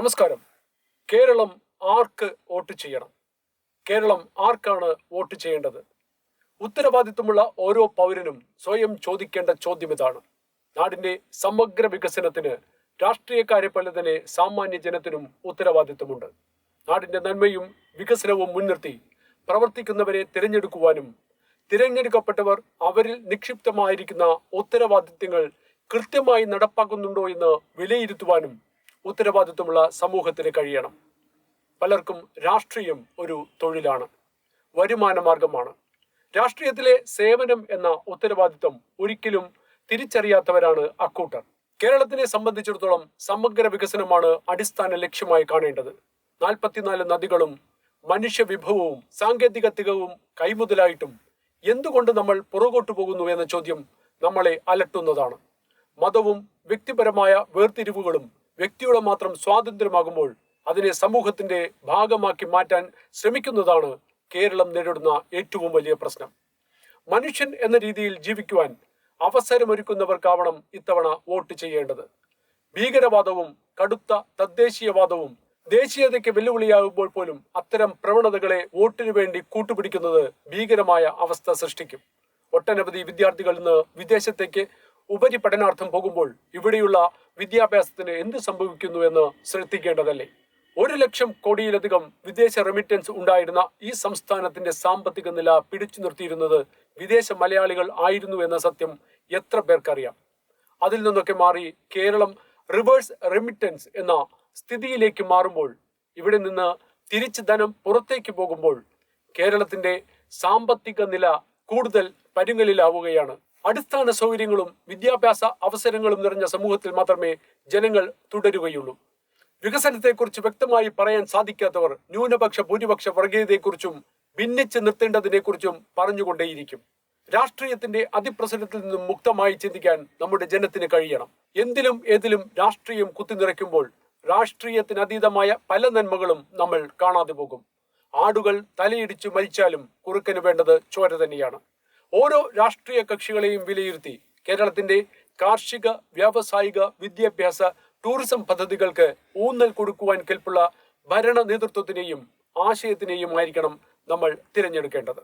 നമസ്കാരം. കേരളം ആർക്ക് വോട്ട് ചെയ്യണം? കേരളം ആർക്കാണ് വോട്ട് ചെയ്യേണ്ടത്? ഉത്തരവാദിത്വമുള്ള ഓരോ പൗരനും സ്വയം ചോദിക്കേണ്ട ചോദ്യം ഇതാണ്. നാടിന്റെ സമഗ്ര വികസനത്തിന് രാഷ്ട്രീയക്കാരെ പോലെ തന്നെ സാമാന്യ ജനത്തിനും ഉത്തരവാദിത്വമുണ്ട്. നാടിന്റെ നന്മയും വികസനവും മുൻനിർത്തി പ്രവർത്തിക്കുന്നവരെ തിരഞ്ഞെടുക്കുവാനും തിരഞ്ഞെടുക്കപ്പെട്ടവർ അവരിൽ നിക്ഷിപ്തമായിരിക്കുന്ന ഉത്തരവാദിത്വങ്ങൾ കൃത്യമായി നടപ്പാക്കുന്നുണ്ടോ എന്ന് വിലയിരുത്തുവാനും ഉത്തരവാദിത്വമുള്ള സമൂഹത്തിന് കഴിയണം. പലർക്കും രാഷ്ട്രീയം ഒരു തൊഴിലാണ്, വരുമാന മാർഗമാണ്. രാഷ്ട്രീയത്തിലെ സേവനം എന്ന ഉത്തരവാദിത്വം ഒരിക്കലും തിരിച്ചറിയാത്തവരാണ് അക്കൂട്ടർ. കേരളത്തിനെ സംബന്ധിച്ചിടത്തോളം സമഗ്ര വികസനമാണ് അടിസ്ഥാന ലക്ഷ്യമായി കാണേണ്ടത്. 44 നദികളും മനുഷ്യവിഭവവും സാങ്കേതിക തികവും കൈമുതലായിട്ടും എന്തുകൊണ്ട് നമ്മൾ പുറകോട്ടു പോകുന്നു എന്ന ചോദ്യം നമ്മളെ അലട്ടുന്നതാണ്. മതവും വ്യക്തിപരമായ വേർതിരിവുകളും വ്യക്തിയുടെ മാത്രം സ്വാതന്ത്ര്യമാകുമ്പോൾ അതിനെ സമൂഹത്തിന്റെ ഭാഗമാക്കി മാറ്റാൻ ശ്രമിക്കുന്നതാണ് കേരളം നേരിടുന്ന ഏറ്റവും വലിയ പ്രശ്നം. മനുഷ്യൻ എന്ന രീതിയിൽ ജീവിക്കുവാൻ അവസരമൊരുക്കുന്നവർക്കാവണം ഇത്തവണ വോട്ട് ചെയ്യേണ്ടത്. ഭീകരവാദവും കടുത്ത തദ്ദേശീയവാദവും ദേശീയതയ്ക്ക് വെല്ലുവിളിയാകുമ്പോൾ പോലും അത്തരം പ്രവണതകളെ വോട്ടിനു വേണ്ടി കൂട്ടുപിടിക്കുന്നത് ഭീകരമായ അവസ്ഥ സൃഷ്ടിക്കും. ഒട്ടനവധി വിദ്യാർത്ഥികൾ ഇന്ന് വിദേശത്തേക്ക് ഉപരിപഠനാർത്ഥം പോകുമ്പോൾ ഇവിടെയുള്ള വിദ്യാഭ്യാസത്തിന് എന്ത് സംഭവിക്കുന്നു എന്ന് ശ്രദ്ധിക്കേണ്ടതല്ലേ? 1 ലക്ഷം കോടിയിലധികം വിദേശ റെമിറ്റൻസ് ഉണ്ടായിരുന്ന ഈ സംസ്ഥാനത്തിന്റെ സാമ്പത്തിക നില പിടിച്ചു നിർത്തിയിരുന്നത് വിദേശ മലയാളികൾ ആയിരുന്നു എന്ന സത്യം എത്ര പേർക്കറിയാം? അതിൽ നിന്നൊക്കെ മാറി കേരളം റിവേഴ്സ് റെമിറ്റൻസ് എന്ന സ്ഥിതിയിലേക്ക് മാറുമ്പോൾ, ഇവിടെ നിന്ന് തിരിച്ച് ധനം പുറത്തേക്ക് പോകുമ്പോൾ കേരളത്തിന്റെ സാമ്പത്തിക നില കൂടുതൽ പരുങ്ങലിലാവുകയാണ്. അടിസ്ഥാന സൗകര്യങ്ങളും വിദ്യാഭ്യാസ അവസരങ്ങളും നിറഞ്ഞ സമൂഹത്തിൽ മാത്രമേ ജനങ്ങൾ തുടരുകയുള്ളൂ. വികസനത്തെക്കുറിച്ച് വ്യക്തമായി പറയാൻ സാധിക്കാത്തവർ ന്യൂനപക്ഷ ഭൂരിപക്ഷ വർഗീയതയെക്കുറിച്ചും ഭിന്നിച്ച് നിർത്തേണ്ടതിനെക്കുറിച്ചും പറഞ്ഞുകൊണ്ടേയിരിക്കും. രാഷ്ട്രീയത്തിന്റെ അതിപ്രസരത്തിൽ നിന്നും മുക്തമായി ചിന്തിക്കാൻ നമ്മുടെ ജനത്തിന് കഴിയണം. എന്തിലും ഏതിലും രാഷ്ട്രീയം കുത്തിനിറയ്ക്കുമ്പോൾ രാഷ്ട്രീയത്തിന് അതീതമായ പല നന്മകളും നമ്മൾ കാണാതെ പോകും. ആടുകൾ തലയിടിച്ചു മരിച്ചാലും കുറുക്കന് വേണ്ടത് ചോര തന്നെയാണ്. ഓരോ രാഷ്ട്രീയ കക്ഷികളെയും വിലയിരുത്തി കേരളത്തിന്റെ കാർഷിക, വ്യാവസായിക, വിദ്യാഭ്യാസ, ടൂറിസം പദ്ധതികൾക്ക് ഊന്നൽ കൊടുക്കുവാൻ കെൽപ്പുള്ള ഭരണ നേതൃത്വത്തിനെയും ആശയത്തിനെയും ആയിരിക്കണം നമ്മൾ തിരഞ്ഞെടുക്കേണ്ടത്.